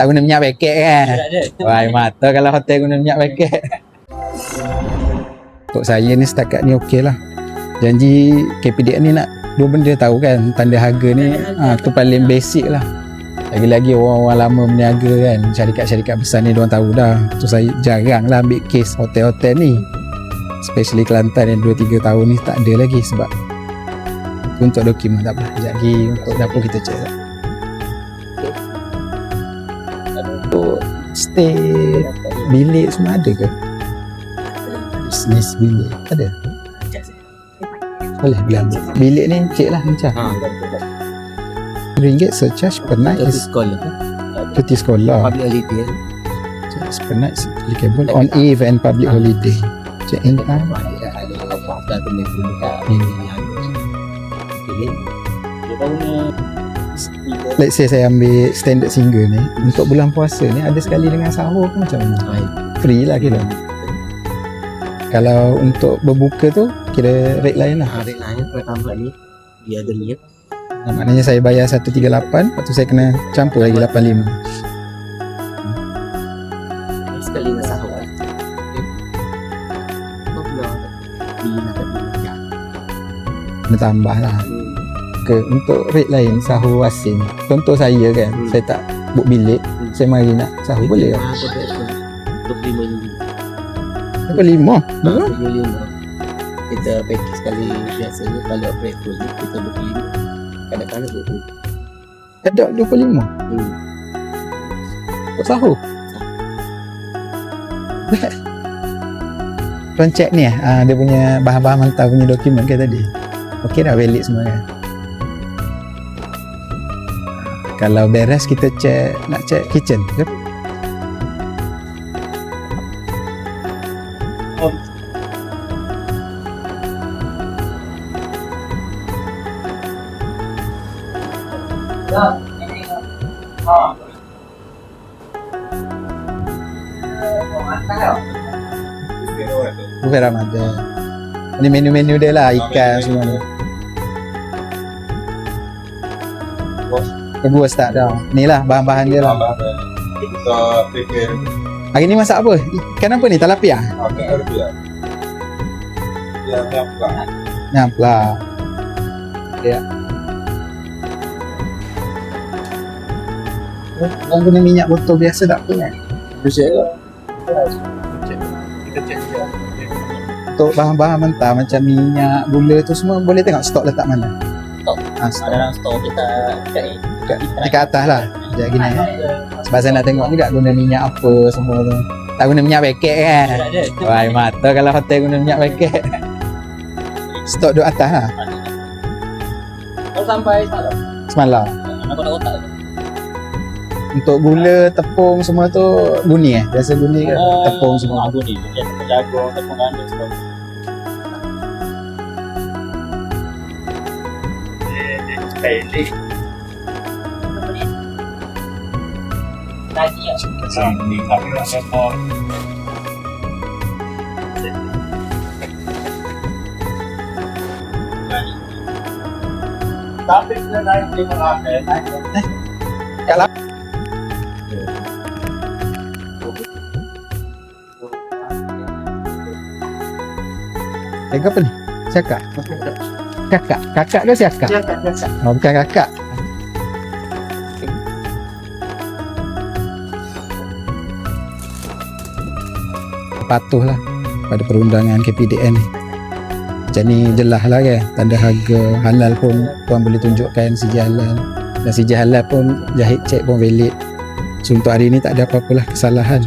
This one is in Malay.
Tak guna minyak paket kan. Wah, mata kalau hotel guna minyak paket. Untuk saya ni setakat ni okey lah. Janji KPDN ni nak dua benda tahu kan. Tanda harga ni tu paling basic lah. Lagi-lagi orang-orang lama berniaga kan, syarikat-syarikat besar ni diorang tahu dah. Tu saya jarang lah ambil kes hotel-hotel ni, especially Kelantan yang 2-3 tahun ni tak ada lagi. Sebab untuk dokumen tak apa. Sekejap lagi untuk dapur kita cek lah. Untuk stay bilik semua ada ke? Bisnes bilik ada? Boleh bilang bilik ni cek lah macam RM1 surcharge per night is cuti sekolah. Public holiday. Charge per night is applicable on eve and public holiday. Check in time. Let's say saya ambil standard single ni, untuk bulan puasa ni ada sekali dengan sahur ke macam mana? Free lah kira. Kalau untuk berbuka tu kira rate lain lah. Rate lain pertama ni dia ada lihat. Maknanya saya bayar 138, lepas tu saya kena campur lagi 85. Sekali dengan sahur. Kena tambah lah. Untuk rate lain sahur asing, contoh saya kan, saya tak book bilik, saya mari nak sahur boleh tak? 25 kita package sekali biasanya kalau operate full kita 25, kadang-kadang 20. Ada 25? Untuk sahur? Tuan check ni dia punya bahan-bahan mentah punya dokumen ke tadi? Okey dah, valid semua kan? Kalau beres kita check, nak check kitchen ke? Bukan Ramadan. Ini menu-menu dia lah, ikan semua ni. Kedua start dah. Ni lah bahan-bahan dia lah. Kita prepare Hari ni masak apa? Ikan apa ni? Tilapia? tilapia. Ya, apa? Nyam lah. Ya. Orang guna minyak botol biasa tak apa kan? Bisa ke? Untuk bahan-bahan mentah macam minyak, gula tu semua boleh tengok stok letak mana? Stok. Stok. Dalam stok kita Dekat atas lah. Sekejap gini. Sebab saya nak tengok juga guna minyak apa semua tu. Tak guna minyak paket kan? Wah, mata kalau hotel guna minyak paket. Stok duduk atas lah. kalau sampai semalam. Semalam. Aku tak otak. Untuk gula, tepung semua tu guni biasa guni ke? Tepung semua. Aku ni dia tepung jagung, tepung gandum semua. Pelik. Tadi ya. Sini kami rasa pun. Tapi kita naik di mana? Kalau apa ni? Siakak? Kakak? Kakak ke siakak? Siakak. Oh, bukan kakak. Patuhlah pada perundangan KPDN ni. Macam ni jelas lah kan, tanda harga halal pun tuan boleh tunjukkan CJ halal, dan CJ halal pun Jahid check pun valid. So untuk hari ni tak ada apa-apalah kesalahan.